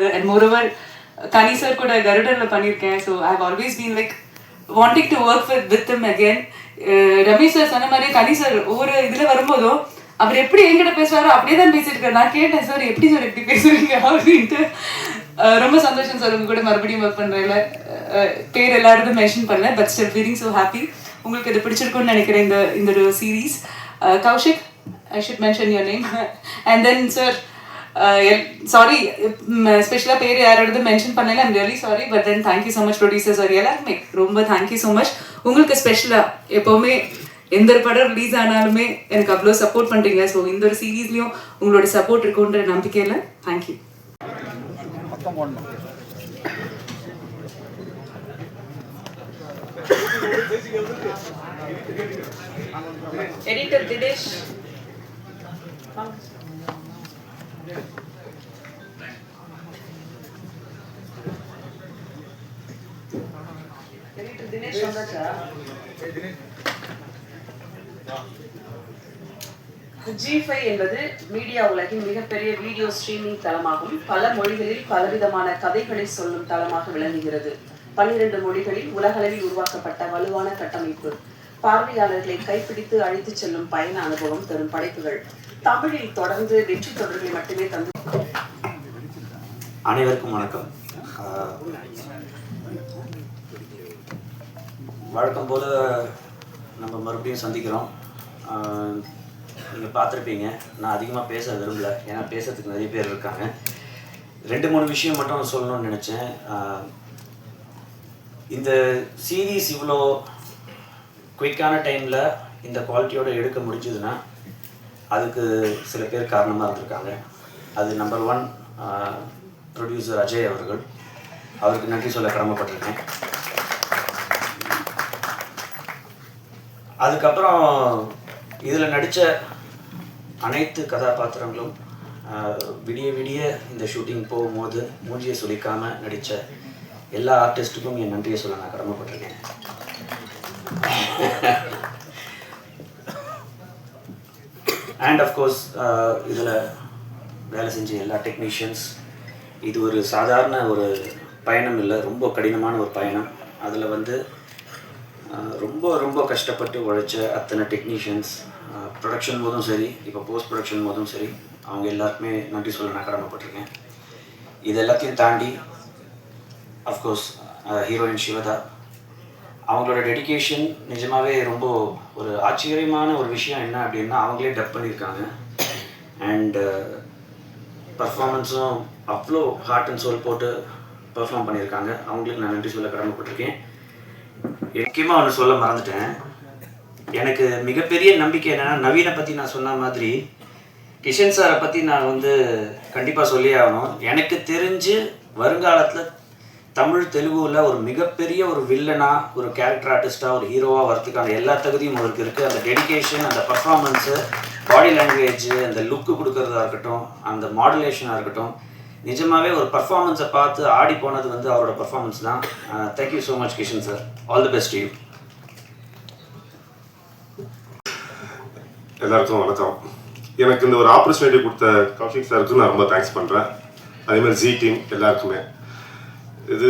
முடியாது. And moreover Ghani sir கூட கருடரில் பண்ணியிருக்கேன். So I have always been like wanting to work with him again. Ramesh sir சொன்ன மாதிரி கனி சார் ஒவ்வொரு இதில் வரும்போதும் அவர் எப்படி என்கிட்ட பேசுவாரோ அப்படியே தான் பேசிட்டு இருக்காரு. நான் கேட்டேன், சார் எப்படி சார் எப்படி பேசுவீங்க அப்படின்ட்டு. ரொம்ப சந்தோஷம் சார் உங்க கூட மறுபடியும் ஒர்க் பண்ணுறதுல. பேர் எல்லாரும் மென்ஷன் பண்ணல, but still feeling so happy. உங்களுக்கு இது பிடிச்சிருக்கும்னு நினைக்கிறேன் இந்த ஒரு series. Kaushik, I should mention your name. And then sir, sorry, ஸ்பெஷலாக பேர் யாரோடது மென்ஷன் பண்ணல, I'm really sorry. But then thank you so much producer sir, எல்லாருமே ரொம்ப தேங்க்யூ ஸோ மச். உங்களுக்கு ஸ்பெஷலாக எப்போவுமே எந்த ஒரு படம் ரிலீஸ் ஆனாலுமே எனக்கு அவ்வளோ சப்போர்ட் பண்ணுறீங்க. ஸோ இந்த ஒரு சீரீஸ்லையும் உங்களோட சப்போர்ட் இருக்குன்ற நம்பிக்கையில் thank you. Editor Dinesh, editor Dinesh வந்தாச்சா? G5 என்பது மீடியா உலகின் மிகப்பெரிய வீடியோ ஸ்ட்ரீமிங் தளமாகும். பல மொழிகளில் பலவிதமான கதைகளை சொல்லும் தளமாக விளங்குகிறது. 12 மொழிகளில் உலகளவில் உருவாக்கப்பட்ட வலுவான கட்டமைப்பு, பார்வையாளர்களை கைப்பிடித்து அழைத்து செல்லும் பயண அனுபவம் தரும் படைப்புகள். தமிழில் தொடர்ந்து வெற்றி தொடர்களை மட்டுமே தந்து. அனைவருக்கும் வணக்கம். வழக்கம் போல நம்ம மறுபடியும் சந்திக்கிறோம். நீங்கள் பார்த்துருப்பீங்க, நான் அதிகமாக பேச விரும்பலை, ஏன்னா பேசுறதுக்கு நிறைய பேர் இருக்காங்க. 2-3 விஷயம் மட்டும் சொல்லணும்னு நினச்சேன். இந்த சீரீஸ் இவ்வளோ குயிக்கான டைமில் இந்த குவாலிட்டியோடு எடுக்க முடிஞ்சதுன்னா அதுக்கு சில பேர் காரணமாக இருந்திருக்காங்க. அது நம்பர் 1 ப்ரொடியூசர் அஜய் அவர்கள், அவருக்கு நன்றி சொல்ல கடமைப்பட்டிருக்கேன். அதுக்கப்புறம் இதில் நடித்த அனைத்து கதாபாத்திரங்களும் விடிய விடிய இந்த ஷூட்டிங் போகும்போது மூஞ்சியை சுளிக்காமல் நடித்த எல்லா ஆர்டிஸ்ட்டுக்கும் என் நன்றியை சொல்ல நான் கடமைப்பட்டிருக்கேன். அண்ட் அஃப்கோர்ஸ் இதில் வேலை செஞ்ச எல்லா டெக்னீஷியன்ஸ். இது ஒரு சாதாரண ஒரு பயணம் இல்லை, ரொம்ப கடினமான ஒரு பயணம். அதில் வந்து ரொம்ப ரொம்ப கஷ்டப்பட்டு உழைச்ச அத்தனை டெக்னீஷியன்ஸ், ப்ரொடக்ஷன் போதும் சரி, இப்போ போஸ்ட் ப்ரொடக்ஷன் போதும் சரி, அவங்க எல்லாருக்குமே நன்றி சொல்ல நான் கடமைப்பட்டிருக்கேன். இது எல்லாத்தையும் தாண்டி அஃப்கோர்ஸ் ஹீரோயின் சிவதா, அவங்களோட டெடிகேஷன் நிஜமாகவே ரொம்ப ஒரு ஆச்சரியமான ஒரு விஷயம். என்ன அப்படின்னா, அவங்களே டப் பண்ணியிருக்காங்க. அண்டு பர்ஃபார்மன்ஸும் அவ்வளோ ஹார்ட் அண்ட் சோல் போட்டு பர்ஃபார்ம் பண்ணியிருக்காங்க. அவங்களுக்கு நான் நன்றி சொல்ல கடமைப்பட்டிருக்கேன். முக்கியமாக ஒன்று சொல்ல மறந்துட்டேன். எனக்கு மிகப்பெரிய நம்பிக்கை என்னென்னா, நவீனை பற்றி நான் சொன்ன மாதிரி கிஷன் சாரை பற்றி நான் வந்து கண்டிப்பாக சொல்லி ஆகணும். எனக்கு தெரிஞ்சு வருங்காலத்தில் தமிழ் தெலுங்குல ஒரு மிகப்பெரிய ஒரு வில்லனாக, ஒரு கேரக்டர் ஆர்டிஸ்ட்டாக, ஒரு ஹீரோவாக வரதுக்கான எல்லா தகுதியும் அவருக்கு இருக்குது. அந்த டெடிகேஷன், அந்த பர்ஃபார்மன்ஸு, பாடி லாங்குவேஜ், அந்த லுக்கு கொடுக்கறதா இருக்கட்டும், அந்த மாடுலேஷனாக இருக்கட்டும், நிஜமாகவே ஒரு பர்ஃபார்மன்ஸை பார்த்து ஆடி போனது வந்து அவரோட பர்ஃபார்மன்ஸ் தான். Thank you so much Kishan sir. All the best you. எல்லாருக்கும் வணக்கம். எனக்கு இந்த ஒரு ஆப்பர்ச்சுனிட்டி கொடுத்த கௌஷிக் சாருக்கு நான் ரொம்ப தேங்க்ஸ் பண்ணுறேன். அதேமாதிரி ஜி டீம் எல்லாருக்குமே. இது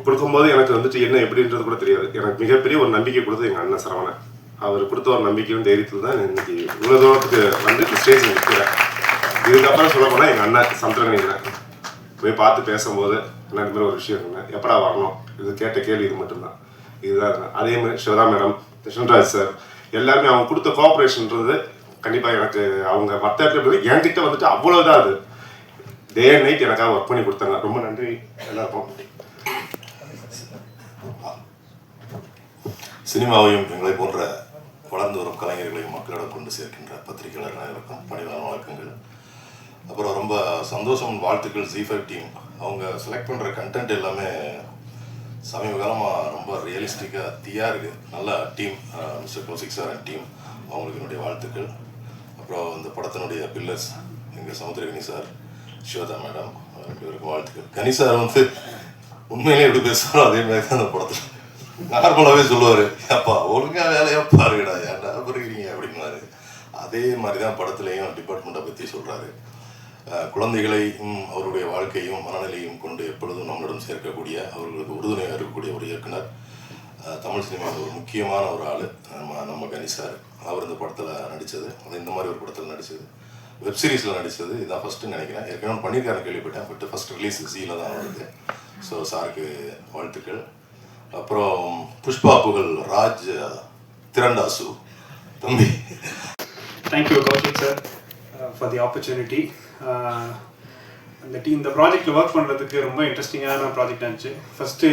கொடுக்கும்போது எனக்கு வந்துட்டு என்ன எப்படின்றது கூட தெரியாது. எனக்கு மிகப்பெரிய ஒரு நம்பிக்கை கொடுத்தது எங்கள் அண்ணன் சரவணன். அவர் கொடுத்த ஒரு நம்பிக்கையும் தைரியத்தில் தான் இன்னைக்கு இவ்வளோ தூரத்துக்கு வந்து ஸ்டேஜ் நிற்கிறேன். இதுக்கப்புறம் சொல்ல போனால் எங்கள் அண்ணன் சந்திரகணிங்க போய் பார்த்து பேசும்போது என்ன இந்த மாதிரி ஒரு விஷயம் இருக்குங்க, எப்படா வரணும், இது கேட்ட கேள்வி இது மட்டும்தான். இதுதான். அதே மாதிரி சிவதா மேடம், கிருஷ்ணராஜ் சார், எல்லாருமே அவங்க கொடுத்த கோஆப்ரேஷன்ன்றது கண்டிப்பாக எனக்கு அவங்க மற்ற இடத்துல என்கிட்ட வந்துட்டு அவ்வளோதான். அது டே அண்ட் நைட் எனக்காக ஒர்க் பண்ணி கொடுத்தாங்க. ரொம்ப நன்றி எல்லாருக்கும். சினிமாவையும் எங்களை போன்ற வளர்ந்து வரும் கலைஞர்களையும் மக்களிடம் கொண்டு சேர்க்கின்ற பத்திரிகையாளர் அனைவருக்கும் பணிவான வணக்கங்கள். அப்புறம் ரொம்ப சந்தோஷம், வாழ்த்துக்கள் G5 டீம். அவங்க செலக்ட் பண்ணுற கண்டென்ட் எல்லாமே சமீப காலமாக ரொம்ப ரியலிஸ்டிக்காக தீயாக இருக்குது. நல்ல team, mister Kaushik sir and team, அவங்களுக்கு என்னுடைய வாழ்த்துக்கள். அப்புறம் இந்த படத்தினுடைய பில்லர்ஸ் எங்கள் சமுத்திரகனி சார், சிவதா மேடம், இவருக்கும் வாழ்த்துக்கள். கனி சார் வந்து உண்மையிலே எப்படி பேசுகிறோம் அதே மாதிரி தான் அந்த படத்தில் நார்மலாகவே சொல்லுவார், அப்பா ஒழுங்காக வேலையாக பாருங்கடா, ஏன்டா பிறகுறீங்க அப்படின்னாரு. அதே மாதிரி தான் படத்துலேயும் டிபார்ட்மெண்ட்டை பற்றி சொல்கிறாரு. குழந்தைகளையும் அவருடைய வாழ்க்கையும் மனநிலையும் கொண்டு எப்பொழுதும் நம்மளிடம் சேர்க்கக்கூடிய அவர்களுக்கு உறுதுணையாக இருக்கக்கூடிய ஒரு இயக்குனர். தமிழ் சினிமாவில் ஒரு முக்கியமான ஒரு ஆள் நம்ம கணி சார். அவர் இந்த படத்தில் நடித்தது, அது இந்த மாதிரி ஒரு படத்தில் நடித்தது, வெப் சீரிஸில் நடித்தது இதான் ஃபஸ்ட்டுன்னு நினைக்கிறேன். ஏற்கனவே பண்ணியிருக்காரு கேள்விப்பட்டேன், பட் ஃபஸ்ட் ரிலீஸ் ஜீல தான் வருது. ஸோ சாருக்கு வாழ்த்துக்கள். அப்புறம் புஷ்பா புகழ் ராஜ் திரண்டாசு தம்பி. Thank you Kaushik sir for the opportunity. இந்த ப்ராஜெக்டில் ஒர்க் பண்ணுறதுக்கு ரொம்ப இன்ட்ரெஸ்டிங்கான ப்ராஜெக்ட் இருந்துச்சு. ஃபஸ்ட்டு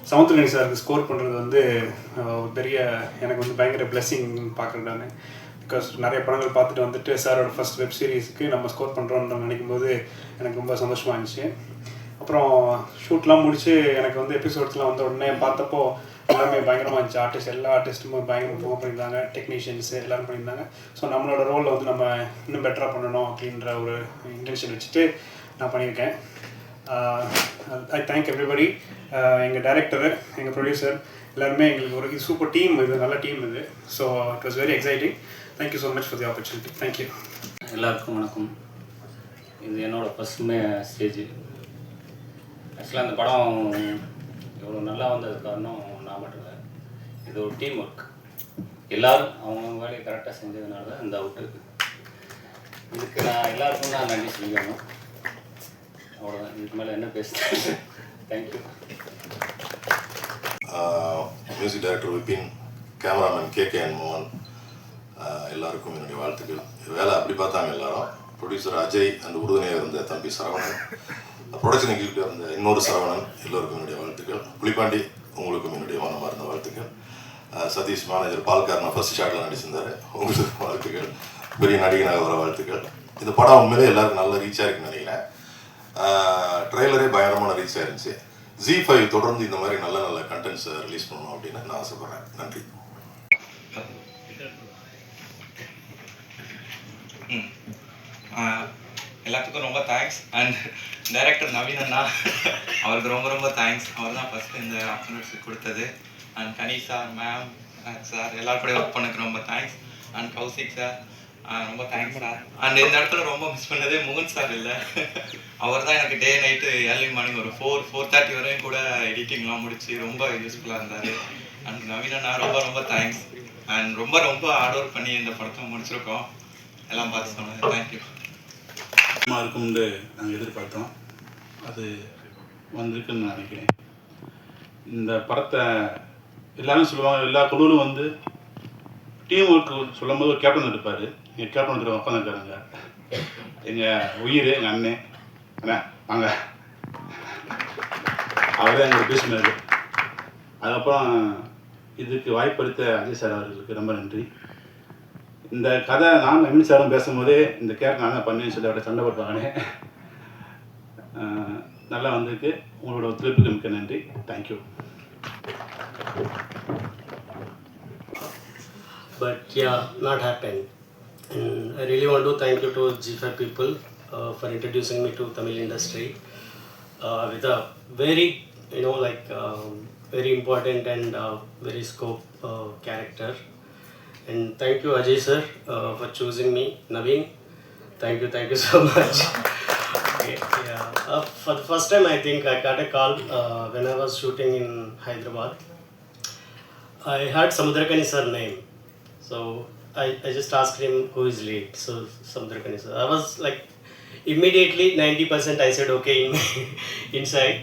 சமுத்திரகனி சாருக்கு ஸ்கோர் பண்ணுறது வந்து பெரிய எனக்கு வந்து பயங்கர பிளெஸ்ஸிங் பார்க்குறேன் நான். பிகாஸ் நிறைய படங்கள் பார்த்துட்டு வந்துட்டு சாரோட ஃபஸ்ட் வெப் சீரிஸுக்கு நம்ம ஸ்கோர் பண்ணுறோன்னு நினைக்கும் போது எனக்கு ரொம்ப சந்தோஷமாக இருந்துச்சு. அப்புறம் ஷூட்லாம் முடிச்சு எனக்கு வந்து எபிசோட்ஸ்லாம் வந்த உடனே பார்த்தப்போ எல்லாமே பயங்கரமாக இருந்துச்சு. எல்லா ஆர்டிஸ்ட்டுமே பயங்கரமாக பெர்ஃபார்ம் பண்ணியிருந்தாங்க, டெக்னீஷியன்ஸ் எல்லோரும் பண்ணியிருந்தாங்க. ஸோ நம்மளோட ரோலில் வந்து நம்ம இன்னும் பெட்டராக பண்ணணும் அப்படின்ற ஒரு இன்டென்ஷன் வச்சுட்டு நான் பண்ணியிருக்கேன். I thank everybody. எங்கள் டைரக்டரு, எங்கள் ப்ரொடியூசர் எல்லாருமே எங்களுக்கு ஒரு சூப்பர் டீம், இது நல்ல டீம் இது. So it was very exciting. Thank you so much for the opportunity. Thank you. எல்லாருக்கும் வணக்கம். இது என்னோடய ஃபஸ்ட்டுமே ஸ்டேஜ். ஆக்சுவலாக அந்த படம் இவ்வளோ நல்லா வந்தது காரணம் நான் மட்டும் இல்லை, இது ஒரு டீம் ஒர்க். எல்லோரும் அவங்கவுங்க வேலையை கரெக்டாக செஞ்சதுனால தான் இந்த அவுட் இருக்குது. இதுக்கு நான் எல்லாருக்கும் நான் நன்றி சொல்லிக்கணும். அவ்வளோதான், இதுக்கு மேலே என்ன பேசுகிறேன். Thank you. Music director Vipin, cameraman KKN மோகன், எல்லாருக்கும் என்னுடைய வாழ்த்துக்கள். வேலை அப்படி பார்த்தாங்க எல்லாரும். ப்ரொடியூசர் அஜய் அண்ட் உறுதுணையாக இருந்த தம்பி சரவணன், ப்ரொடக்ஷன் எக்ஸிக்யூட்டிவ் இருந்த இன்னொரு சரவணன், எல்லோருக்கும் என்னுடைய வாழ்த்துக்கள். புலிப்பாண்டி உங்களுக்கும் என்னுடைய மனமார்ந்த வாழ்த்துக்கள். சதீஷ் மேனேஜர் பால்காரனா ஃபர்ஸ்ட் ஷாட்டில் நடிச்சிருந்தார், உங்களுக்கு வாழ்த்துக்கள். பெரிய நடிகனாக வர வாழ்த்துக்கள். இந்த படம் உண்மையிலே எல்லாருக்கும் நல்ல ரீச்சாக இருக்குன்னு நினைக்கிறேன். ட்ரெய்லரே பயங்கரமான ரீச் ஆயிருந்துச்சு. Z5 தொடர்ந்து இந்த மாதிரி நல்ல நல்ல கண்டென்ட்ஸை ரிலீஸ் பண்ணணும் அப்படின்னு நான் ஆசைப்பட்றேன். நன்றி. எல்லாத்துக்கும் ரொம்ப தேங்க்ஸ். அண்ட் டைரக்டர் நவீன் அண்ணா, அவருக்கு ரொம்ப ரொம்ப தேங்க்ஸ். அவர் தான் ஃபஸ்ட்டு இந்த ஆப்பர்ச்சுனிட்டி கொடுத்தது. And Ghani sir, ma'am sir, எல்லாரும் கூட ஒர்க் பண்ணதுக்கு ரொம்ப தேங்க்ஸ். அண்ட் கௌசிக் சார், ரொம்ப தேங்க்ஸ் சார். அண்ட் இந்த இடத்துல ரொம்ப மிஸ் பண்ணதே மோகன் சார் இல்லை. அவர் தான் எனக்கு டே நைட்டு ஏர்லி மார்னிங் ஒரு 4:30 வரையும் கூட எடிட்டிங்லாம் முடிச்சு ரொம்ப யூஸ்ஃபுல்லாக இருந்தார். அண்ட் நவீன் அண்ணா ரொம்ப ரொம்ப தேங்க்ஸ். அண்ட் ரொம்ப ரொம்ப ஹார்ட் ஒர்க் பண்ணி இந்த படத்தை முடிச்சிருக்கோம். எல்லாம் பார்த்து சொன்னது தேங்க்யூ. இருக்கும்னு நாங்கள் எதிர்பார்த்தோம், அது வந்திருக்குன்னு நான் நினைக்கிறேன். இந்த படத்தை எல்லாரும் சொல்லுவாங்க, எல்லா குழுவிலும் வந்து டீம் ஒர்க் சொல்லும் போது ஒரு கேப்டன் இருப்பார். எங்கள் கேப்டன் ஒருத்தர் உட்காந்துருக்காருங்க, எங்கள் உயிர், எங்கள் அண்ணன் அண்ணா வாங்க, அவர் தான் எங்களுக்கு பேசினார். அதுக்கப்புறம் இதுக்கு வாய்ப்பளித்த அஜய் சார் அவர்களுக்கு ரொம்ப நன்றி. இந்த கதை நான் நவீன் சாரும் பேசும்போதே இந்த கேரக்டர் நான் தான் பண்ணேன்னு சொல்லி அவரை சண்டை போட்டுவாங்க. நல்லா வந்திருக்கு. உங்களோட ஒத்துழைப்புக்கு மிக்க நன்றி. Thank you. But yeah, not happened. And I really want to thank you to G5 people for introducing me to Tamil industry with a very, very important and very scope character. And thank you Ajay sir for choosing me. Naveen, thank you so much. Okay, yeah. For the first time I think I got a call when I was shooting in Hyderabad. I heard Samudrakani sir name, so I just asked him who is lead. So Samudrakani sir, I was like immediately 90% I said okay inside.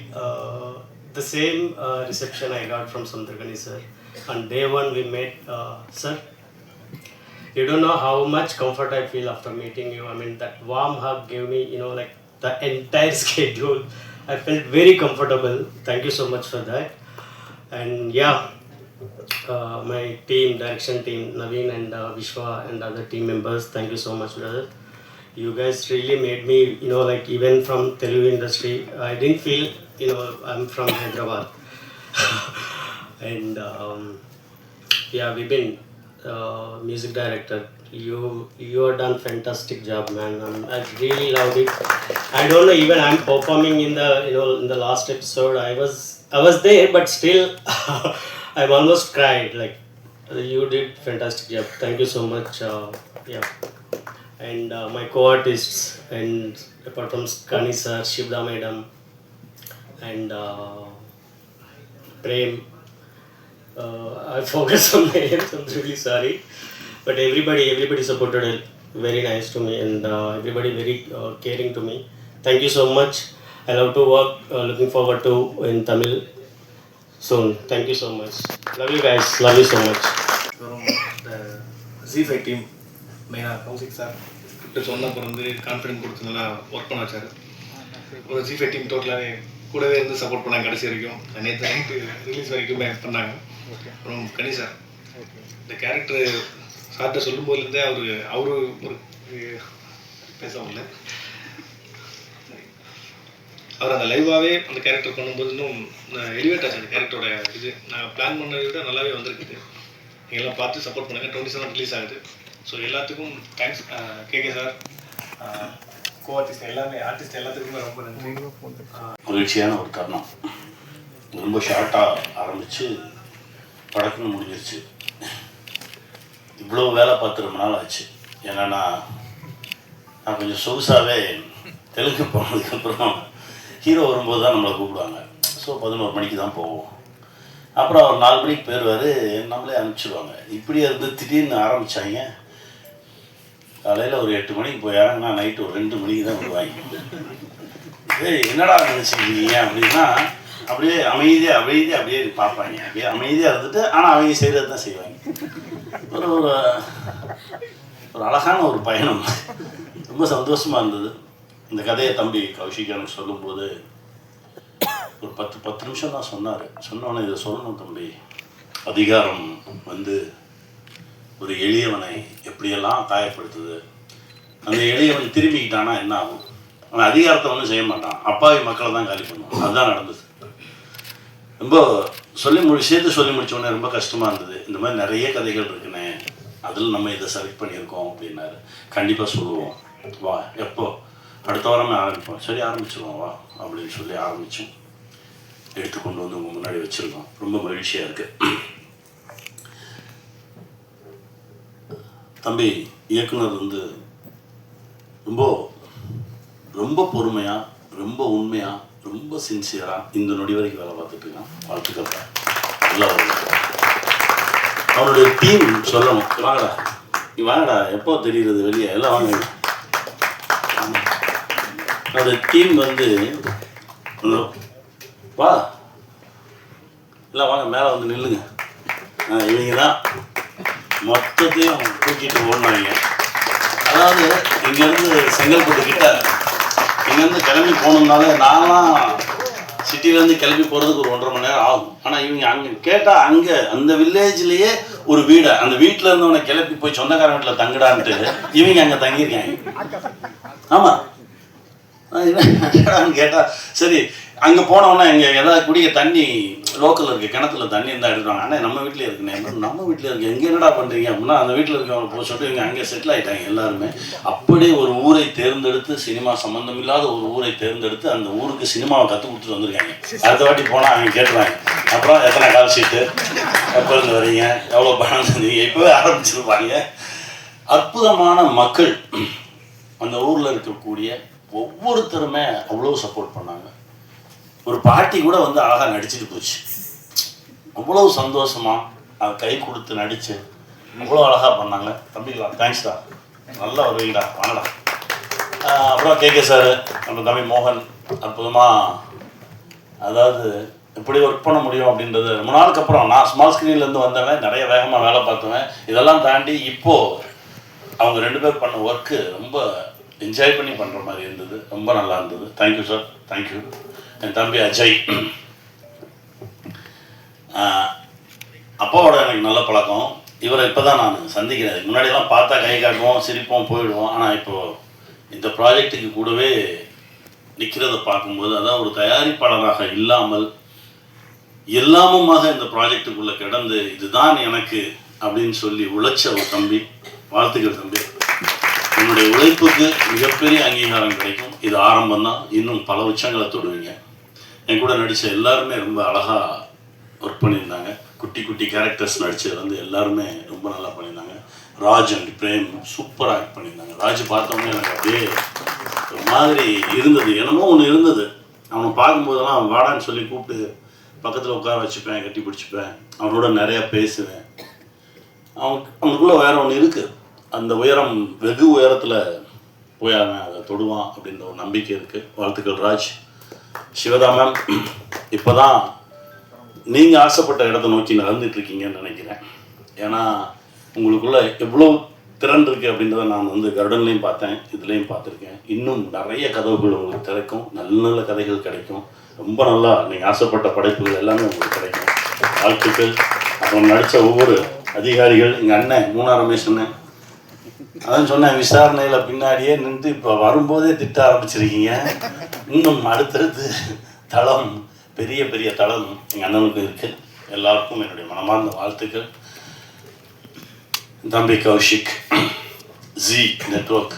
The same reception I got from Samudrakani sir. On day one we met. Sir, you don't know how much comfort I feel after meeting you. I mean, that warm hug gave me, like the entire schedule. I felt very comfortable. Thank you so much for that. And yeah, my team, direction team, Naveen and Vishwa and other team members, thank you so much, brother. You guys really made me, like even from Telugu industry, I didn't feel, I'm from Hyderabad. And yeah, we've been music director, you have done fantastic job, man. I really loved it. I don't know, even I'm performing in the in the last episode. I was there, but still I've almost cried. Like, you did fantastic job. Thank you so much. Yeah, and my co-artists, and apart from Kani sir, Shivda madam, and Prem. I forgot some names, I'm really sorry. But everybody supported it. Very nice to me, and everybody very caring to me. Thank you so much. I love to work, looking forward to in Tamil soon. Thank you so much. Love you guys, love you so much. The Z5 team மெயினாக Kaushik sir script சொன்ன அப்புறம் வந்து confident கொடுத்து நல்லா work பண்ண வச்சார். ஒரு Z5 team டோட்டலாகவே கூடவே இருந்து சப்போர்ட் பண்ணாங்க கடைசி வரைக்கும். நேற்று நைட்டு ரிலீஸ் வரைக்குமே பண்ணாங்க. அப்புறம் கனி சார் இந்த கேரக்டர் சார்கிட்ட சொல்லும் போதுலேருந்தே அவர் ஒரு பேசவில்லை, அவர் அந்த லைவாகவே அந்த கேரக்டர் பண்ணும்போது இன்னும் எலிவேட் ஆச்சு. அந்த கேரக்டரோட இது நான் பிளான் பண்ணதை விட நல்லாவே வந்திருக்குது. நீங்கள்லாம் பார்த்து சப்போர்ட் பண்ணுங்கள். 27 ரிலீஸ் ஆகுது. ஸோ எல்லாத்துக்கும் thanks. KK sir, co artist எல்லாமே ஆர்டிஸ்ட் எல்லாத்துக்குமே ரொம்ப நன்றி. மகிழ்ச்சியான ஒரு தருணம். ரொம்ப ஷார்ட்டாக ஆரம்பித்து படக்குன்னு முடிஞ்சிருச்சு. இவ்வளோ வேலை பார்த்து ரொம்ப நாள் ஆச்சு. ஏன்னா நான் கொஞ்சம் சொகுசாகவே தெலுங்கு போனதுக்கப்புறம் ஹீரோ வரும்போது தான் நம்மளை கூப்பிடுவாங்க. ஸோ 11 மணிக்கு தான் போவோம். அப்புறம் ஒரு 4 மணிக்கு போயிடுவார், நம்மளே அனுப்பிச்சிடுவாங்க. இப்படியே இருந்து திடீர்னு ஆரம்பித்தாங்க. காலையில் ஒரு 8 மணிக்கு போய் இறங்கினா நைட்டு ஒரு 2 மணிக்கு தான் வருவாங்க. என்னடா நினச்சிக்கிட்டீங்க அப்படின்னா அப்படியே அமைதியாக அப்படியே பார்ப்பாங்க. அப்படியே அமைதியாக இருந்துட்டு ஆனால் அவங்க செய்கிறது தான் செய்வாங்க. ஒரு அழகான ஒரு பயணம். ரொம்ப சந்தோஷமாக இருந்தது. இந்த கதையை தம்பி கௌஷிக் எனக்கு சொல்லும்போது ஒரு 10 நிமிஷம் தான் சொன்னார். சொன்னோன்னே இதை சொல்லணும் தம்பி, அதிகாரம் வந்து ஒரு எளியவனை எப்படியெல்லாம் காயப்படுத்துது. அந்த எளியவன் திரும்பிக்கிட்டானா என்ன ஆகும்? அவன் அதிகாரத்தை ஒன்றும் செய்ய மாட்டான், அப்பாவி மக்களை தான் காலி பண்ணுவான். அதுதான் நடந்தது. ரொம்ப சேர்த்து சொல்லி முடித்தோடனே ரொம்ப கஷ்டமாக இருந்தது. இந்த மாதிரி நிறைய கதைகள் இருக்குண்ணே, அதில் நம்ம இதை செலக்ட் பண்ணியிருக்கோம் அப்படின்னாரு. கண்டிப்பாக சொல்லுவோம், வா எப்போ அடுத்த வாரமே ஆரம்பிப்போம். சரி ஆரம்பிச்சிருவோம் வா அப்படின்னு சொல்லி ஆரம்பித்தோம். எடுத்துக்கொண்டு வந்து உங்கள் முன்னாடி வச்சுருக்கோம். ரொம்ப மகிழ்ச்சியாக இருக்குது. தம்பி இயக்குனர் வந்து ரொம்ப ரொம்ப பொறுமையாக, ரொம்ப உண்மையாக, ரொம்ப சின்சியராக இந்த நொடி வரைக்கும் வேலை பார்த்துட்ருக்கான். வாழ்த்துக்கள் தான். நல்லா அவனுடைய டீம் சொல்லணும். வாங்கடா நீ வாங்கடா, எப்போ தெரியுறது வெளியே எல்லாம் வாங்க. அவனுடைய டீம் வந்து வா இல்லை வாங்க மேலே வந்து நில்லுங்க. இவங்க தான் மொத்தத்தையும் தூக்கிட்டு ஓடினாங்க. அதாவது இங்கேருந்து செங்கல்பட்டு கிட்ட இங்கேருந்து கிளம்பி போகணுன்னாலே நான்லாம் சிட்டிலேருந்து கிளம்பி போகிறதுக்கு ஒரு 1.5 மணி நேரம் ஆகும். ஆனால் இவங்க அங்கே கேட்டால் அங்கே அந்த வில்லேஜ்லேயே ஒரு வீடை, அந்த வீட்டில் இருந்தவனை கிளப்பி போய் சொந்தக்காரன் வீட்டில் தங்குடான்ட்டு இவங்க அங்கே தங்கியிருக்காங்க. ஆமாம் கேட்டால் சரி அங்கே போனோன்னா இங்கே ஏதாவது குடிக்க தண்ணி லோக்கலில் இருக்க கிணத்துல தண்ணி இருந்தால் எடுத்துவாங்க. ஆனால் நம்ம வீட்டிலே இருக்குண்ணே, நம்ம வீட்டில் இருக்கு, எங்கே என்னடா பண்ணுறீங்க அப்படின்னா அந்த வீட்டில் இருக்கவங்க போய் சொல்லிட்டு இவங்க அங்கே செட்டில் ஆகிட்டாங்க எல்லாருமே. அப்படியே ஒரு ஊரை தேர்ந்தெடுத்து, சினிமா சம்மந்தம் இல்லாத ஒரு ஊரை தேர்ந்தெடுத்து அந்த ஊருக்கு சினிமாவை கற்றுக் கொடுத்துட்டு வந்திருக்காங்க. அடுத்த வாட்டி போனால் அவங்க கேட்டுருவாங்க, அப்புறம் எத்தனை கால் ஷீட்டு, எப்போ இருந்து வரீங்க, எவ்வளோ பணம் தந்தீங்க, இப்போவே ஆரம்பிச்சிருப்பாங்க. அற்புதமான மக்கள் அந்த ஊரில் இருக்கக்கூடிய ஒவ்வொருத்தருமே அவ்வளோ சப்போர்ட் பண்ணாங்க. ஒரு பாட்டி கூட வந்து அழகாக நடிச்சுட்டு போச்சு. அவ்வளோ சந்தோஷமாக அதை கை கொடுத்து நடித்து அவ்வளோ அழகாக பண்ணாங்க. தம்பிங்களா தேங்க்ஸ்டா, நல்லா வருவீங்கடா, வாங்கடா. அப்புறம் கேகே சார், நம்ம தம்பி மோகன் அற்புதமாக, அதாவது எப்படி ஒர்க் பண்ண முடியும் அப்படின்றது ரொம்ப நாளுக்கு அப்புறம். நான் ஸ்மால் ஸ்க்ரீன்லேருந்து வந்தவன், நிறைய வேகமாக வேலை பார்த்துவேன். இதெல்லாம் தாண்டி இப்போது அவங்க 2 பேர் பண்ண ஒர்க்கு ரொம்ப என்ஜாய் பண்ணி பண்ணுற மாதிரி இருந்தது. ரொம்ப நல்லா இருந்தது. Thank you sir, thank you. என் தம்பி அஜய், அப்பாவோட எனக்கு நல்ல பழக்கம். இவரை இப்போ தான் நான் சந்திக்கிறேன். முன்னாடியெல்லாம் பார்த்தா கை காட்டுவோம், சிரிப்போம், போயிடுவோம். ஆனால் இப்போது இந்த ப்ராஜெக்டுக்கு கூடவே நிற்கிறத பார்க்கும்போது, அதான் ஒரு தயாரிப்பாளராக இல்லாமல் எல்லாமுமாக இந்த ப்ராஜெக்டுக்குள்ளே கிடந்து இதுதான் எனக்கு அப்படின்னு சொல்லி உழைச்ச ஒரு தம்பி. வாழ்த்துக்கள் தம்பி. என்னுடைய உழைப்புக்கு மிகப்பெரிய அங்கீகாரம் கிடைக்கும். இது ஆரம்பம் தான், இன்னும் பல உச்சங்களை தொடுவீங்க. என் கூட நடித்த எல்லாருமே ரொம்ப அழகாக ஒர்க் பண்ணியிருந்தாங்க. குட்டி குட்டி கேரக்டர்ஸ் நடித்தது வந்து எல்லாருமே ரொம்ப நல்லா பண்ணியிருந்தாங்க. ராஜ் அண்ட் பிரேம் சூப்பராக ஆக்ட் பண்ணியிருந்தாங்க. ராஜ் பார்த்தோன்னே எனக்கு அப்படியே ஒரு மாதிரி இருந்தது, என்னமோ ஒன்று இருந்தது. அவனை பார்க்கும்போதெல்லாம் அவன் வாடான்னு சொல்லி கூப்பிட்டு பக்கத்தில் உட்கார வச்சுப்பேன், கட்டி பிடிச்சிப்பேன், அவனோட நிறையா பேசுவேன். அவனுக்குள்ளே வேற ஒன்று இருக்குது. அந்த உயரம் வெகு உயரத்தில் போய் அவன் அதை தொடுவான் அப்படின்ற ஒரு நம்பிக்கை இருக்குது. வாழ்த்துக்கள் ராஜ். சிவதா மேம், இப்போ தான் நீங்கள் ஆசைப்பட்ட இடத்த நோக்கி நடந்துட்டுருக்கீங்கன்னு நினைக்கிறேன். ஏன்னா உங்களுக்குள்ள எவ்வளோ திறன் இருக்குது அப்படின்றத நான் வந்து கருடன்லேயும் பார்த்தேன், இதுலேயும் பார்த்துருக்கேன். இன்னும் நிறைய கதவுகள் உங்களுக்கு திறக்கும், நல்ல நல்ல கதைகள் கிடைக்கும். ரொம்ப நல்லா நீங்கள் ஆசைப்பட்ட படைப்புகள் எல்லாமே உங்களுக்கு கிடைக்கும். வாழ்த்துக்கள். அப்புறம் நடித்த ஒவ்வொரு அதிகாரிகள், எங்கள் அண்ணன் மூணா ரமேஷ் அண்ணன், அதான் சொன்னேன், விசாரணையில் பின்னாடியே நின்று இப்போ வரும்போதே திட்ட ஆரம்பிச்சிருக்கீங்க. இன்னும் அடுத்தடுத்து தளம், பெரிய பெரிய தளம் எங்கள் அண்ணனுக்கும் இருக்குது. எல்லாருக்கும் என்னுடைய மனமார்ந்த வாழ்த்துக்கள். தம்பி கௌஷிக், ஜி நெட்வொர்க்,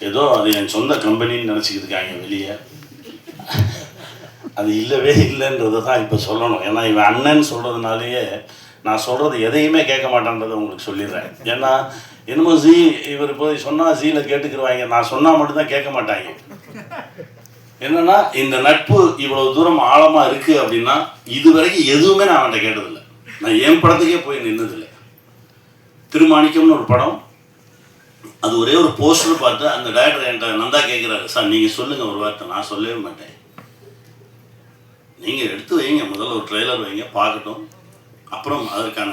ஏதோ அது என் சொந்த கம்பெனின்னு நினச்சிக்கிட்டு இருக்காங்க வெளியே. அது இல்லவே இல்லைன்றதை தான் இப்போ சொல்லணும். ஏன்னா இவன் அண்ணன்னு சொல்கிறதுனாலேயே நான் சொல்கிறது எதையுமே கேட்க மாட்டேன்றதை உங்களுக்கு சொல்லிடுறேன். ஏன்னா என்னமோ ஜி இவர் போய் சொன்னால் ஜியில் கேட்டுக்கிடுவாங்க, நான் சொன்னால் மட்டும்தான் கேட்க மாட்டாங்க. என்னென்னா இந்த நட்பு இவ்வளோ தூரம் ஆழமாக இருக்குது அப்படின்னா இது வரைக்கும் எதுவுமே நான் அவன்கிட்ட கேட்டதில்லை. நான் என் படத்துக்கே போய் நின்னதில்லை. திருமாணிக்கம்னு ஒரு படம், அது ஒரே ஒரு போஸ்டர் பார்த்து அந்த டைரக்டர் என்கிட்ட நந்தா கேட்குறாரு, சார் நீங்கள் சொல்லுங்கள் ஒரு வார்த்தை. நான் சொல்லவே மாட்டேன், நீங்கள் எடுத்து வைங்க, முதல்ல ஒரு ட்ரெய்லர் வைங்க பார்க்கட்டும், அப்புறம் அதற்கான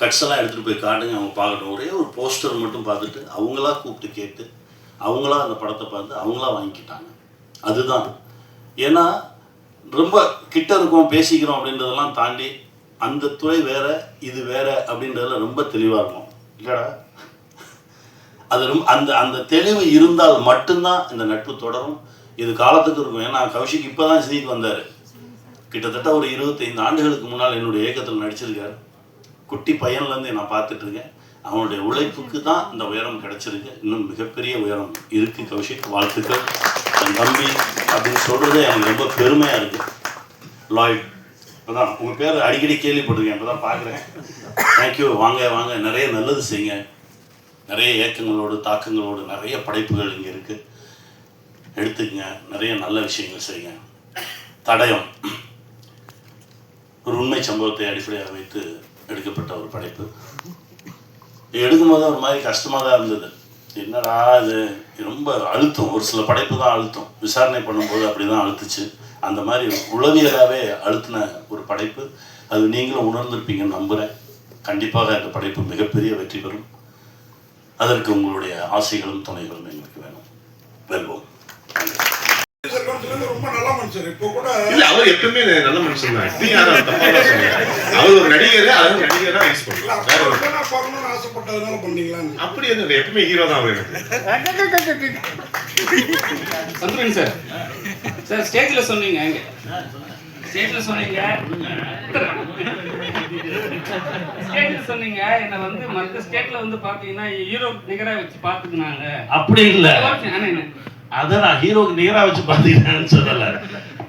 கட்ஸ் எல்லாம் எடுத்துகிட்டு போய் காட்டுங்க, அவங்க பார்க்கட்டும். ஒரே ஒரு போஸ்டர் மட்டும் பார்த்துட்டு அவங்களா கூப்பிட்டு கேட்டு அவங்களா அந்த படத்தை பார்த்து அவங்களா வாங்கிக்கிட்டாங்க. அதுதான். ஏன்னா ரொம்ப கிட்ட இருக்கோம், பேசிக்கிறோம் அப்படின்றதெல்லாம் தாண்டி அந்த துறை வேற இது வேற அப்படின்றதுல ரொம்ப தெளிவாக இருக்கும் இல்லைடா. அது ரொம்ப அந்த அந்த தெளிவு இருந்தால் மட்டும்தான் இந்த நட்பு தொடரும். இது காலத்துக்கு இருக்கும். ஏன்னா கௌஷிக் இப்போ தான் சினிக்கு வந்தார். கிட்டத்தட்ட ஒரு 25 ஆண்டுகளுக்கு முன்னால் என்னுடைய இயக்கத்தில் நடிச்சிருக்காரு. குட்டி பையன்லேருந்து நான் பார்த்துட்ருக்கேன். அவனுடைய உழைப்புக்கு தான் இந்த உயரம் கிடச்சிருக்கு. இன்னும் மிகப்பெரிய உயரம் இருக்குது கௌஷிக். வாழ்த்துக்கள். என் தம்பி அப்படின்னு சொல்கிறதே எனக்கு ரொம்ப பெருமையாக இருக்குது. லாய்ட், இப்போ தான் உங்கள் பேர் அடிக்கடி கேள்விப்பட்டிருக்கேன், இப்போ தான் பார்க்குறேன். தேங்க்யூ. வாங்க வாங்க, நிறைய நல்லது செய்யுங்க. நிறைய இயக்கங்களோடு தாக்கங்களோடு நிறைய படைப்புகள் இங்கே இருக்குது, எடுத்துக்கங்க. நிறைய நல்ல விஷயங்கள் செய்யுங்க. தடயம் ஒரு உண்மை சம்பவத்தை அடிப்படையாக வைத்து எடுக்கப்பட்ட ஒரு படைப்பு. எடுக்கும்போது ஒரு மாதிரி கஷ்டமாக தான் இருந்தது. என்னடா இது ரொம்ப அழுத்தம், ஒரு சில படைப்பு தான் அழுத்தம். விசாரணை பண்ணும்போது அப்படி தான் அழுத்துச்சு. அந்த மாதிரி உளவியலாகவே அழுத்தின ஒரு படைப்பு. அது நீங்களும் உணர்ந்திருப்பீங்கன்னு நம்புகிறேன். கண்டிப்பாக அந்த படைப்பு மிகப்பெரிய வெற்றி பெறும். அதற்கு உங்களுடைய ஆசைகளும் துணைகளும் எங்களுக்கு வேணும். வெல்வோம். ரொம்ப நல்ல மனுஷன். இப்போ கூட இல்ல, அவர் எப்பவுமே நல்ல மனுஷன் தான். அவர் ஒரு நடிகர், அதாவது நடிகரா யூஸ் பண்ணலாம். வேற ஒரு பார்க்கணும்னு ஆசைப்பட்டதுனால பண்ணீங்களா? அப்படி எதுவும் எப்பவுமே ஹீரோ தான் அவர் எனக்கு. சந்திரன் சார், சார் ஸ்டேஜில் சொன்னீங்க, எங்க ஸ்டேஜில் சொன்னீங்க, ஸ்டேஜில் சொன்னீங்க என்னை வந்து மற்ற ஸ்டேட்டில் வந்து பார்த்தீங்கன்னா ஹீரோ நிகராக வச்சு பார்த்துக்கினாங்க. அப்படி இல்லை, அதை நான் ஹீரோக்கு நிகராக வச்சு பார்த்துக்கிட்டேன்னு சொல்லலை.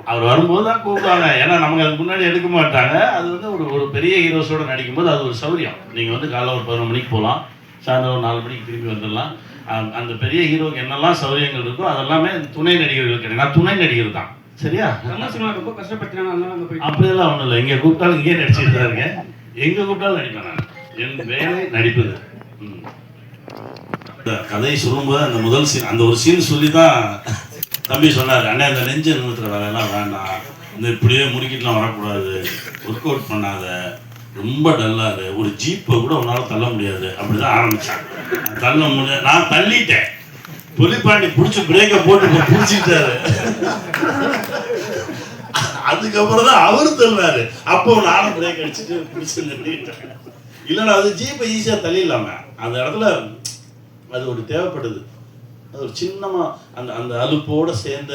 அவர் வரும்போது தான் கூப்பிடுவாங்க. ஏன்னா நமக்கு அதுக்கு முன்னாடி எடுக்க மாட்டாங்க. அது வந்து ஒரு பெரிய ஹீரோஸோடு நடிக்கும்போது அது ஒரு சௌரியம். நீங்கள் வந்து காலைல ஒரு 11 மணிக்கு போகலாம், சாயந்தரம் ஒரு 4 மணிக்கு திரும்பி வந்துடலாம். அந்த பெரிய ஹீரோக்கு என்னெல்லாம் சௌரியங்கள் இருக்கோ அதெல்லாமே துணை நடிகர்கள் கிடையாது. நான் துணை நடிகர் தான், சரியா? ரொம்ப கஷ்டப்பட்டாங்க. அப்படியெல்லாம் ஒன்றும் இல்லை. இங்கே கூப்பிட்டாலும் இங்கே நடிச்சுட்டு தான் இருக்கேன். எங்கே கூப்பிட்டாலும் நடிப்பேன் நான். என் வேலை நடிப்பது. கதையை சொல்லும்போது அந்த முதல் சீன், அந்த ஒரு சீன் சொல்லி தான் தம்பி சொன்னார், அண்ணே அந்த நெஞ்சு நிறுத்துற வேலையெல்லாம் வேண்டாம், இந்த இப்படியே முறுக்கிட்டுலாம் வரக்கூடாது, ஒர்க் அவுட் பண்ணாத, ரொம்ப டல்லாது, ஒரு ஜீப்பை கூட உன்னால் தள்ள முடியாது. அப்படிதான் ஆரம்பிச்சாங்க. தள்ள முடியாது, நான் தள்ளிட்டேன். புலிப்பாண்டி பிடிச்சி பிரேக்கை போட்டு பிடிச்சிட்டாரு. அதுக்கப்புறம் தான் அவரு தள்ளாரு. அப்போ நானும் பிரேக் அடிச்சுட்டு பிடிச்சி நிறுத்திட்டேன். இல்லைன்னா அது ஜீப்பை ஈஸியாக தள்ளிடலாமே. அந்த இடத்துல அது ஒரு தேவைப்படுது. அது ஒரு சின்னமாக அந்த அந்த அலுப்போடு சேர்ந்த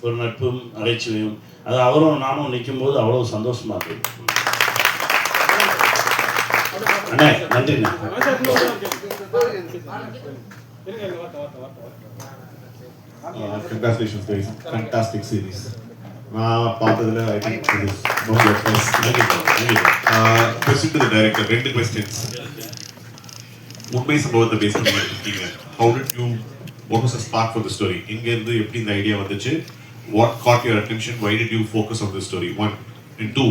ஒரு நட்பும் நகைச்சுவையும், அது அவரும் நானும் நிற்கும் போது அவ்வளோ சந்தோஷமாக இருக்கு. அண்ணே நன்றிண்ணே. Congratulations guys, fantastic series. நான் பார்த்ததுல I think this is one of the best. Question to the director, 2 questions. உண்மை சம்பவத்தை பேஸ் பண்ணி இருக்கீங்க. What was the spark for the story? எங்கேருந்து எப்படி இந்த ஐடியா வந்துச்சு? What caught your attention? Why did you focus on this story? 1 and 2.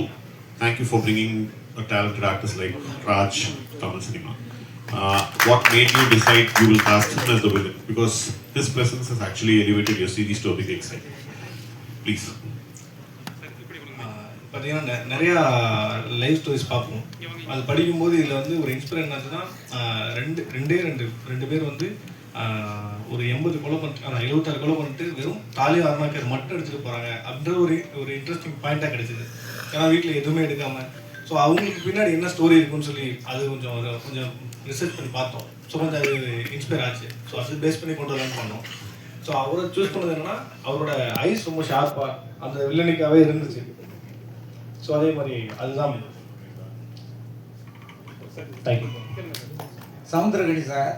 Thank you for bringing a talented artist like Raj, Tamil cinema. What made you decide you will cast him as the villain? Because his presence has actually elevated your series to a big extent. Please. பார்த்தீங்கன்னா நிறையா live stories பார்ப்போம். அது படிக்கும்போது இதில் வந்து ஒரு inspiration என்னாச்சுன்னா ரெண்டு பேர் வந்து ஒரு 80 கொலை பண்ணிட்டு 76 கொலை பண்ணிட்டு வெறும் தாலி ஆர்மாக்கர் மட்டும் எடுத்துகிட்டு போகிறாங்க அப்படின்ற ஒரு இன்ட்ரெஸ்டிங் பாயிண்ட்டாக கிடைச்சிது. ஏன்னா வீட்டில் எதுவுமே எடுக்காமல் ஸோ அவங்களுக்கு பின்னாடி என்ன ஸ்டோரி இருக்குன்னு சொல்லி அது கொஞ்சம் ரிசர்ச் பண்ணி பார்த்தோம். ஸோ கொஞ்சம் அது இன்ஸ்பயர் ஆச்சு. ஸோ அது பேஸ் பண்ணி கொண்டு வரலான்னு பண்ணோம். ஸோ அவரை சூஸ் பண்ணது என்னன்னா அவரோட ஐஸ் ரொம்ப ஷார்ப்பாக அந்த வில்லனிக்காகவே இருந்துச்சு. ஸோ அதே மாதிரி அதுதான். தேங்க்யூ. சமுத்திரகணி சார்,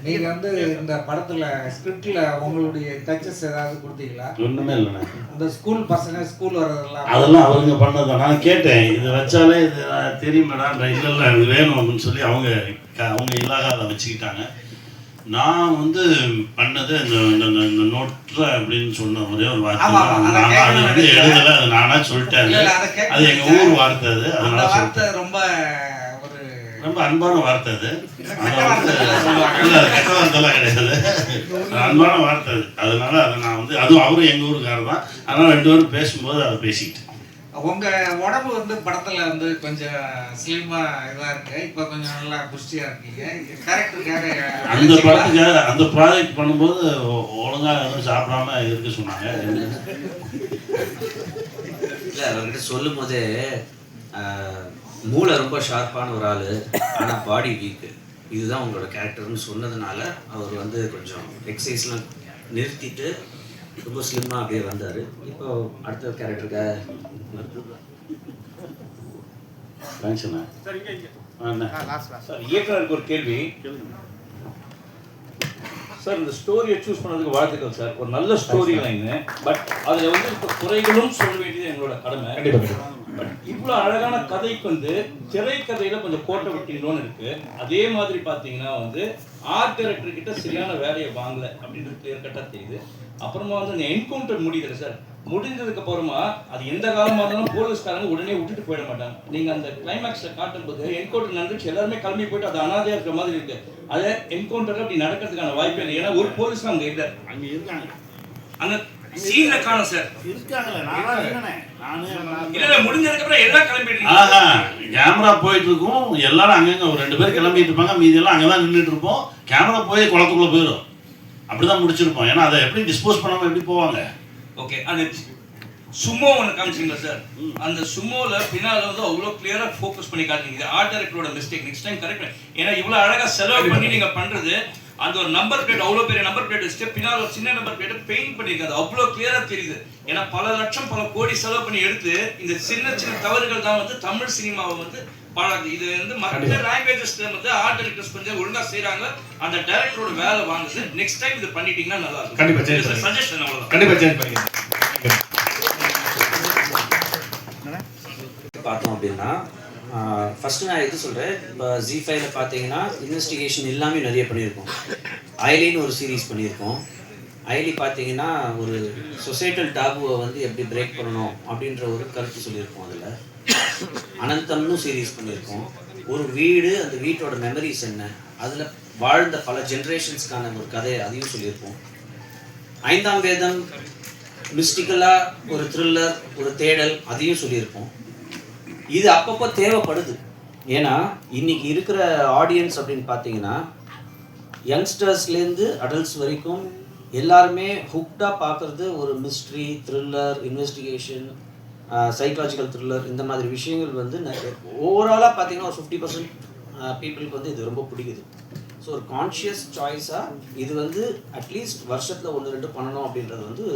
நீங்க வந்து இந்த படத்துல ஸ்கிரிப்ட்ல உங்களுடைய டச்சஸ் ஏதாவது கொடுத்தீங்களா? ஒண்ணுமே இல்லைண்ணே. அந்த ஸ்கூல் பசங்க ஸ்கூல் வர்றதெல்லாம் அதெல்லாம் அவங்க பண்ணதான். நான் கேட்டேன், இது வச்சாலே இது தெரியுமேடா, இல்லை இது வேணும் அப்படின்னு சொல்லி அவங்க இல்லாத அதை வச்சுக்கிட்டாங்க. நான் வந்து பண்ணது இந்த நோட்ல அப்படின்னு சொன்ன ஒரே ஒரு வார்த்தை அது வந்து எழுதலை, அது நானா சொல்லிட்டேன். அது எங்க ஊர் வார்த்தை. அது அதனால சொல்லிட்டேன். ரொம்ப அன்பான வார்த்தை அது. இல்லை கெட்ட வார்த்தைலாம் கிடையாது, அன்பான வார்த்தை அது. அதனால அதை நான் வந்து அதுவும் அவரும் எங்கள் ஊருக்காரர் தான். அதனால் 2 பேரும் பேசும்போது அதை பேசிக்கிட்டேன். உங்க உடம்பு வந்து படத்துல வந்து கொஞ்சம் ஸ்லிம்மா இதாக இருக்கு, இப்போ கொஞ்சம் நல்லா புஷ்டியா இருக்கீங்க. கேரக்டருக்காக அந்த படத்துக்காக அந்த ப்ராஜெக்ட் பண்ணும்போது ஒழுங்காக எதுவும் சாப்பிடாம இருக்க சொன்னாங்க. இல்லை அவர்கிட்ட சொல்லும் போதே மூளை ரொம்ப ஷார்ப்பான ஒரு ஆள், ஆனால் பாடி வீக்கு, இதுதான் உங்களோட கேரக்டர்னு சொன்னதுனால அவர் வந்து கொஞ்சம் எக்ஸசைஸ்லாம் நிறுத்திட்டு ரொம்ப ஸ்லிம்மாக அப்படியே வந்தார். இப்போ அடுத்த கேரக்டருக்காக சார் இயக்குனருக்கு ஒரு கேள்வி சார். இந்த ஸ்டோரியை சூஸ் பண்ணதுக்கு வாழ்த்துக்கள் சார். ஒரு நல்ல ஸ்டோரி லைனு, பட் அதில் வந்து இப்போ குறைகளும் சொல்ல வேண்டியது எங்களோட கடமை. பட் இவ்வளோ அழகான கதைக்கு வந்து திரைக்கதையில் கொஞ்சம் கோட்டை விட்டீங்களோன்னு இருக்குது. அதே மாதிரி பார்த்தீங்கன்னா வந்து ஆர்ட் டைரக்டர் கிட்ட சரியான வேலையை வாங்கலை அப்படின்றது கிளியர் கட்டாக தெரியுது. அப்புறமா வந்து அந்த என்கவுண்டர் முடியல சார். முடிஞ்சதுக்கு அப்புறமா அது எந்த காலமாக இருந்தாலும் போலீஸ்காரங்க உடனே விட்டுட்டு போயிட மாட்டாங்க. நீங்கள் அந்த கிளைமேக்ஸில் காட்டும் போது என்கவுண்டர் நடந்துச்சு, எல்லாருமே கிளம்பி போயிட்டு அது அனாதையாக இருக்கிற மாதிரி இருக்கு. அதை என்கவுண்டர் அப்படி நடக்கிறதுக்கான வாய்ப்பே இல்லை. ஏன்னா ஒரு போலீஸ் அங்கே இல்லை, அங்கே இருக்காங்க. அந்த சீன்ல காணும் சார் இருக்காங்களே. முடிஞ்சதுக்கு அப்புறம் எல்லாம் கிளம்பிட்டு கேமரா போயிட்டு இருக்கும், எல்லாரும் அங்கங்க ஒரு 2 பேர் கிளம்பிட்டு இருப்பாங்க, மீதி எல்லாம் அங்கதான் நின்றுட்டு இருப்போம். கேமரா போய் குளத்துக்குள்ள போயிடும். அப்படிதான் முடிச்சிருப்போம். ஏன்னா அதை எப்படி டிஸ்போஸ் பண்ணாம எப்படி போவாங்க. ஓகே, அந்த சுமோ ஒன்று காமிச்சிங்களா சார்? அந்த சுமோவில் பின்னால் வந்து அவ்வளோ கிளியராக ஃபோக்கஸ் பண்ணி காட்டுறீங்க. ஆர்ட் டைரக்டரோட மிஸ்டேக், நெக்ஸ்ட் டைம் கரெக்ட். ஏன்னா இவ்வளோ அழகாக செலவு பண்ணி நீங்கள் பண்ணுறது, அந்த ஒரு நம்பர் பிளேட் அவ்வளோ பெரிய நம்பர் பிளேட் வச்சுட்டு பின்னால் ஒரு சின்ன நம்பர் பிளேட்டை பெயிண்ட் பண்ணியிருக்காது, அவ்வளோ கிளியராக தெரியுது. ஏன்னா பல லட்சம் பல கோடி செலவு பண்ணி எடுத்து இந்த சின்ன சின்ன தவறுகள் தான் வந்து தமிழ் சினிமாவை வந்து பாழாது. இது வந்து மற்ற லாங்குவேஜஸ்ல வந்து ஆர்ட் டைரக்டர்ஸ் கொஞ்சம் ஒழுங்கா செய்றாங்க, அந்த டைரக்டரோட வேலை வாங்குது. நெக்ஸ்ட் டைம் இது பண்ணிட்டீங்கன்னா நல்லா இருக்கும். கண்டிப்பா சேஞ்ச் சஜஷன் அவ்வளவுதான். கண்டிப்பா சேஞ்ச் பண்ணிடுங்க. பார்த்தோம் அப்படின்னா ஃபர்ஸ்ட் நான் எது சொல்கிறேன், இப்போ Z5ல பார்த்தீங்கன்னா இன்வெஸ்டிகேஷன் எல்லாமே நிறைய பண்ணியிருக்கோம். ஐலின்னு ஒரு சீரீஸ் பண்ணியிருக்கோம். ஐலி பார்த்தீங்கன்னா ஒரு சொசைட்டல் டாபுவை வந்து எப்படி பிரேக் பண்ணணும் அப்படின்ற ஒரு கருத்து சொல்லியிருக்கோம். அதில் அனந்தம்னு சீரீஸ் பண்ணியிருக்கோம். ஒரு வீடு, அந்த வீட்டோட மெமரிஸ் என்ன, அதில் வாழ்ந்த பல ஜென்ரேஷன்ஸ்க்கான ஒரு கதை, அதையும் சொல்லியிருப்போம். 5ஆம் வேதம் மிஸ்டிக்கலாக ஒரு த்ரில்லர், ஒரு தேடல், அதையும் சொல்லியிருப்போம். இது அப்பப்போ தேவைப்படுது. ஏன்னா இன்னைக்கு இருக்கிற ஆடியன்ஸ் அப்படின்னு பார்த்தீங்கன்னா யங்ஸ்டர்ஸ்லேருந்து அடல்ட்ஸ் வரைக்கும் எல்லாருமே ஹுக்டாக பார்க்குறது ஒரு mystery, thriller, investigation, psychological thriller, இந்த மாதிரி விஷயங்கள் வந்து ஓவராலாக பார்த்தீங்கன்னா ஒரு 50% பீப்புளுக்கு வந்து இது ரொம்ப பிடிக்குது. ஸோ ஒரு கான்ஷியஸ் சாய்ஸாக இது வந்து அட்லீஸ்ட் வருஷத்தில் 1-2 பண்ணணும் அப்படின்றது வந்து,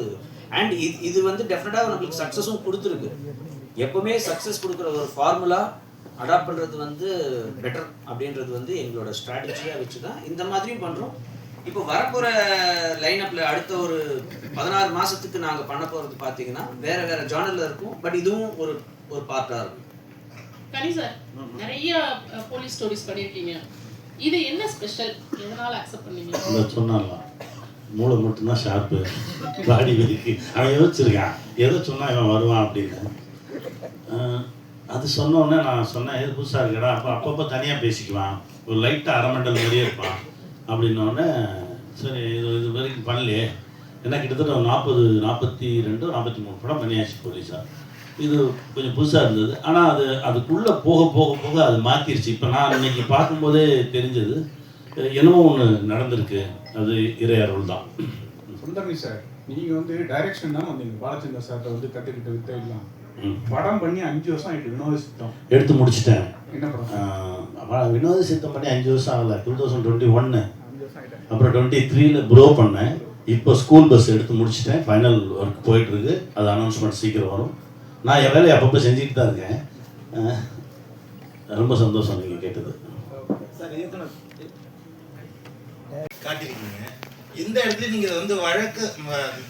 அண்ட் இது வந்து டெஃபினட்டாக நம்மளுக்கு சக்ஸஸும் கொடுத்துருக்கு. எப்போவுமே சக்ஸஸ் கொடுக்குற ஒரு ஃபார்முலா அடாப்ட் பண்ணுறது வந்து பெட்டர் அப்படின்றது வந்து எங்களோட ஸ்ட்ராட்டஜியாக வச்சு தான் இந்த மாதிரியும் பண்ணுறோம். இப்போ வரப்போகிற லைனப்பில் அடுத்த ஒரு 16 மாதத்துக்கு நாங்கள் பண்ண போகிறது பார்த்தீங்கன்னா வேறு வேறு ஜானரில் இருக்கும். பட் இதுவும் ஒரு பார்ட்டாக இருக்கும். கனி சார், நிறைய போலீஸ் ஸ்டோரிஸ் பண்ணியிருக்கீங்க. இது என்ன ஸ்பெஷல், எதனால அக்செப்ட் பண்ணீங்க? அந்த சொன்னான்லாம் மூளை மட்டும்தான் ஷார்ப்பு, பாடி வெயிக்கு அவன் யோசிச்சிருக்கான் எதை சொன்னால் இவன் வருவான் அப்படின்னு. அது சொன்னோடனே நான் சொன்னேன் எது புதுசாக இருக்கடா, அப்பப்போ தனியாக பேசிக்குவான், ஒரு லைட்டாக அரைமண்டல் மாதிரியே இருப்பான் அப்படின்னோடனே சரி இது வரைக்கும் பண்ணலையே. ஏன்னா கிட்டத்தட்ட 42 43 படம் பண்ணியாச்சு போலீஸாக. இது கொஞ்சம் புதுசாக இருந்தது. ஆனால் அதுக்குள்ளே போக போக போக அது மாற்றிருச்சு. இப்போ நான் இன்னைக்கு பார்க்கும்போதே தெரிஞ்சது என்னமோ ஒன்று நடந்திருக்கு, அது இறை அருள் தான். சுந்தரமி சார், நீங்கள் வந்து டைரக்ஷன் தான் வந்தீங்க, பாலச்சந்தர் சார்கிட்ட வந்து கற்றுக்கிட்ட வித்தை எல்லாம் படம் பண்ணி 5 வருஷம் ஆகிட்டு. வினோத சித்தம் எடுத்து முடிச்சிட்டேன். என்ன படம்? வினோத சித்தம் பண்ணி 5 வருஷம் ஆகலை, 2021. அப்புறம் 23ல் ப்ரோ பண்ணேன். இப்போ ஸ்கூல் பஸ் எடுத்து முடிச்சிட்டேன், ஃபைனல் ஒர்க் போயிட்டுருக்கு. அது அனௌன்ஸ்மெண்ட் சீக்கிரம் வரும். நான் என் வேலையை அப்பப்போ செஞ்சுக்கிட்டு தான் இருக்கேன். ரொம்ப சந்தோஷம் நீங்கள் கேட்டது. காட்டியிருக்கீங்க இந்த இடத்துல நீங்கள் இதை வந்து வழக்கு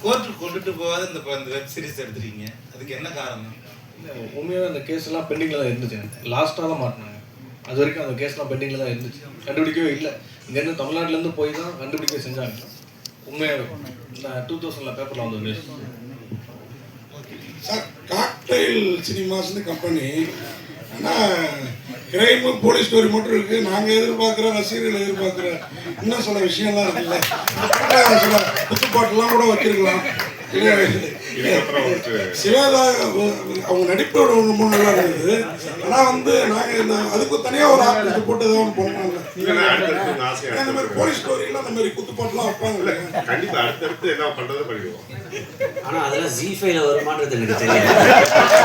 கோர்ட்டுக்கு கொண்டுட்டு போகாத இந்த வெப் சீரிஸ் எடுத்துருக்கீங்க, அதுக்கு என்ன காரணம்? உண்மையாக அந்த கேஸ்லாம் பெண்டிங்கில் தான் இருந்துச்சு. லாஸ்ட்டாக தான் மாட்டினாங்க. அது வரைக்கும் அந்த கேஸ்லாம் பெண்டிங்கில் தான் இருந்துச்சு, கண்டுபிடிக்கவே இல்லை. இங்கேருந்து தமிழ்நாட்டிலேருந்து போய் தான் கண்டுபிடிக்க செஞ்சாங்க. உண்மையாகவே நான் 2000 பேப்பரில் வந்து நியூஸ். சார், காக்டைல் சினிமாஸ்னு கம்பெனி, ஆனால் கிரைமு போலீஸ் ஸ்டோரி மட்டும் இருக்குது. நாங்கள் எதிர்பார்க்குற ரசிகர்கள் எதிர்பார்க்குற இன்னும் சில விஷயம்லாம் இருக்குல்ல, சில குத்துப்பாட்டெல்லாம் கூட வச்சிருக்கலாம். சிவாதா அவங்க நடிப்போட ரொம்ப நல்லா இருந்தது. ஆனால் வந்து நாங்கள் இந்த அதுக்கு தனியாக ஒரு ஆர்டிஸ்ட் போட்டு ஏதாவது ஒன்று பண்ணாங்க. இந்த மாதிரி போலீஸ் ஸ்டோரியில் அந்த மாதிரி குத்துப்பாட்டெல்லாம் வைப்பாங்க. கண்டிப்பாக அடுத்தடுத்து என்ன பண்ணுறதை பண்ணிடுவோம். ஆனால் அதெல்லாம் ஜி5ல வருமானது எனக்கு தெரியாது.